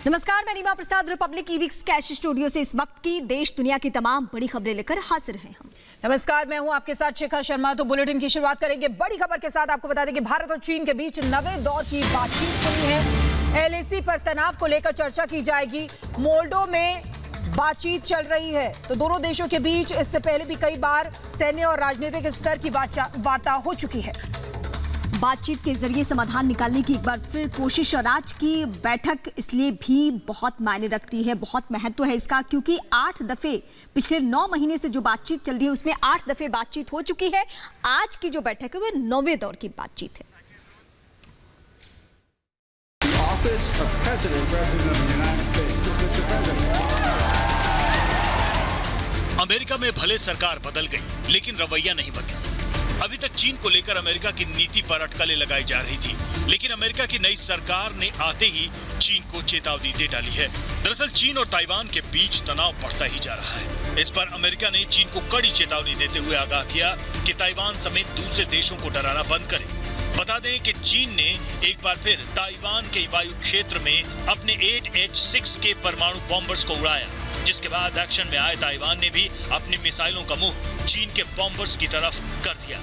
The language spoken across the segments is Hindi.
नमस्कार, मैं रीमा प्रसाद रिपब्लिक ईवीक्स कैश स्टूडियो से इस वक्त की देश दुनिया की तमाम बड़ी खबरें लेकर हाजिर हैं हम। नमस्कार, मैं हूं आपके साथ शिखा शर्मा। तो बुलेटिन की शुरुआत करेंगे बड़ी खबर के साथ। आपको बता दें कि भारत और चीन के बीच नवे दौर की बातचीत हुई है। एलएसी पर तनाव को लेकर चर्चा की जाएगी। मोल्डो में बातचीत चल रही है। तो दोनों देशों के बीच इससे पहले भी कई बार सैन्य और राजनीतिक स्तर की वार्ता हो चुकी है। बातचीत के जरिए समाधान निकालने की एक बार फिर कोशिश और आज की बैठक इसलिए भी बहुत मायने रखती है, बहुत महत्व है इसका, क्योंकि 8 दफे पिछले 9 महीने से जो बातचीत चल रही है उसमें 8 दफे बातचीत हो चुकी है। आज की जो बैठक है वह 9वें दौर की बातचीत है। अमेरिका में भले सरकार बदल गई, लेकिन रवैया नहीं बदला। अभी तक चीन को लेकर अमेरिका की नीति पर अटकलें लगाई जा रही थी, लेकिन अमेरिका की नई सरकार ने आते ही चीन को चेतावनी दे डाली है। दरअसल चीन और ताइवान के बीच तनाव बढ़ता ही जा रहा है। इस पर अमेरिका ने चीन को कड़ी चेतावनी देते हुए आगाह किया कि ताइवान समेत दूसरे देशों को डराना बंद करे। बता दें कि चीन ने एक बार फिर ताइवान के वायु क्षेत्र में अपने 8H-6 के परमाणु बॉम्बर्स को उड़ाया, जिसके बाद एक्शन में आए ताइवान ने भी अपनी मिसाइलों का मुंह चीन के बॉम्बर्स की तरफ कर दिया।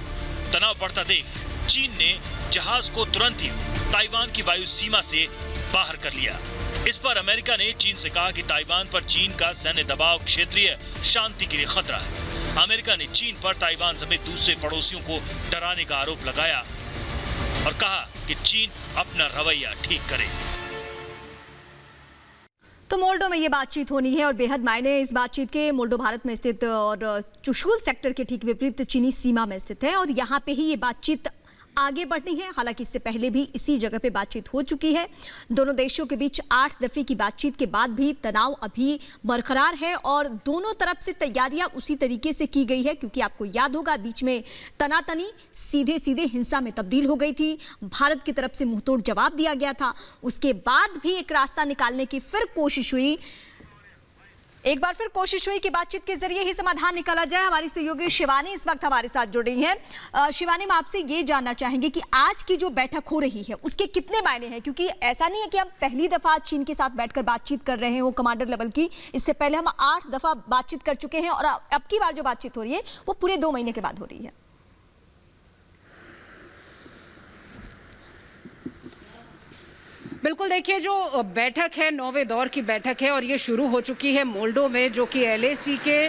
तनाव बढ़ता देख चीन ने जहाज को तुरंत ही ताइवान की वायु सीमा से बाहर कर लिया। इस पर अमेरिका ने चीन से कहा कि ताइवान पर चीन का सैन्य दबाव क्षेत्रीय शांति के लिए खतरा है। अमेरिका ने चीन पर ताइवान समेत दूसरे पड़ोसियों को डराने का आरोप लगाया और कहा कि चीन अपना रवैया ठीक करे। तो मोल्डो में ये बातचीत होनी है और बेहद मायने इस बातचीत के। मोल्डो भारत में स्थित और चुशुल सेक्टर के ठीक विपरीत चीनी सीमा में स्थित है और यहाँ पे ही ये बातचीत आगे बढ़नी है। हालांकि इससे पहले भी इसी जगह पे बातचीत हो चुकी है। दोनों देशों के बीच 8 दफे की बातचीत के बाद भी तनाव अभी बरकरार है और दोनों तरफ से तैयारियां उसी तरीके से की गई है, क्योंकि आपको याद होगा बीच में तनातनी सीधे सीधे हिंसा में तब्दील हो गई थी। भारत की तरफ से मुंहतोड़ जवाब दिया गया था। उसके बाद भी एक रास्ता निकालने की फिर कोशिश हुई, एक बार फिर कोशिश हुई कि बातचीत के जरिए ही समाधान निकाला जाए। हमारी सहयोगी शिवानी इस वक्त हमारे साथ जुड़ रही हैं। शिवानी, मैं आपसे ये जानना चाहेंगे कि आज की जो बैठक हो रही है उसके कितने मायने हैं, क्योंकि ऐसा नहीं है कि हम पहली दफा चीन के साथ बैठकर बातचीत कर रहे हैं वो कमांडर लेवल की। इससे पहले हम 8 दफा बातचीत कर चुके हैं और अब की बार जो बातचीत हो रही है वो पूरे 2 महीने के बाद हो रही है। बिल्कुल, देखिए जो बैठक है 9वें दौर की बैठक है और ये शुरू हो चुकी है मोल्डो में, जो कि एलएसी के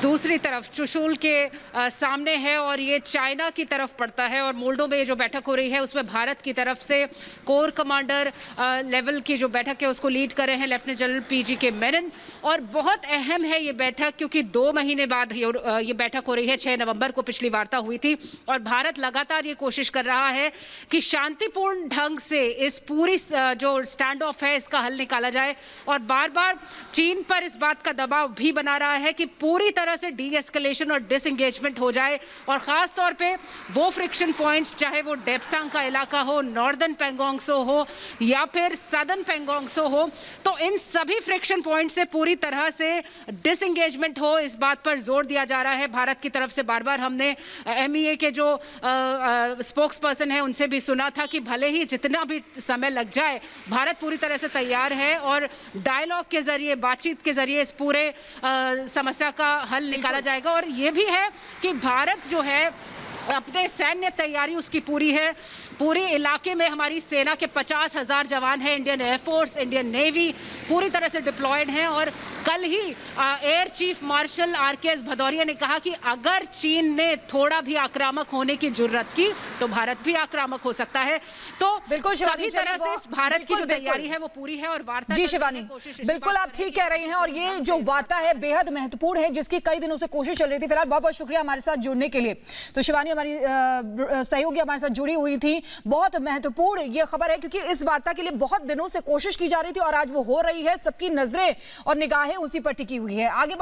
दूसरी तरफ चुशुल के सामने है और ये चाइना की तरफ पड़ता है। और मोल्डो में ये जो बैठक हो रही है उसमें भारत की तरफ से कोर कमांडर लेवल की जो बैठक है उसको लीड कर रहे हैं लेफ्टिनेंट जनरल PGK मेनन। और बहुत अहम है ये बैठक, क्योंकि 2 महीने बाद ये बैठक हो रही है। 6 नवंबर को पिछली वार्ता हुई थी और भारत लगातार ये कोशिश कर रहा है कि शांतिपूर्ण ढंग से इस पूरी जो स्टैंड ऑफ है इसका हल निकाला जाए। और बार बार चीन पर इस बात का दबाव भी बना रहा है कि पूरी तरह से डी एस्केलेशन और डिसएंगेजमेंट हो जाए। और खास तौर पे वो फ्रिक्शन पॉइंट्स, चाहे वो डेप्सांग का इलाका हो, नॉर्दर्न पेंगोंग सो हो या फिर सदर्न पेंगोंग सो हो, तो इन सभी फ्रिक्शन पॉइंट से पूरी तरह से डिसएंगेजमेंट हो, इस बात पर जोर दिया जा रहा है भारत की तरफ से। बार बार हमने MEA के जो स्पोक्स पर्सन है उनसे भी सुना था कि भले ही जितना भी समय लग जाए भारत पूरी तरह से तैयार है और डायलॉग के जरिए, बातचीत के जरिए इस पूरे समस्या का हल निकाला जाएगा। और ये भी है कि भारत जो है अपने सैन्य तैयारी उसकी पूरी है। पूरे इलाके में हमारी सेना के 50,000 जवान हैं। इंडियन एयरफोर्स, इंडियन नेवी पूरी तरह से डिप्लॉयड हैं। और कल ही air chief marshal RKS Bhadauria ने कहा कि अगर चीन ने थोड़ा भी आक्रामक होने की जुर्रत की तो भारत भी आक्रामक हो सकता है। तो बिल्कुल सभी तरह से भारत की जो तैयारी है वो पूरी है। और वार्ता जी शिवानी, बिल्कुल आप ठीक कह रही हैं और ये जो वार्ता है बेहद महत्वपूर्ण है, जिसकी कई दिनों से कोशिश चल रही थी। फिलहाल बहुत बहुत शुक्रिया हमारे साथ जुड़ने के लिए। तो शिवानी हमारी सहयोगी हमारे साथ जुड़ी हुई थी। बहुत महत्वपूर्ण ये खबर है, क्योंकि इस वार्ता के लिए बहुत दिनों से कोशिश की जा रही थी और आज वो हो रही है। सबकी नजरें और निगाहें उसी पर टिकी हुई है। आगे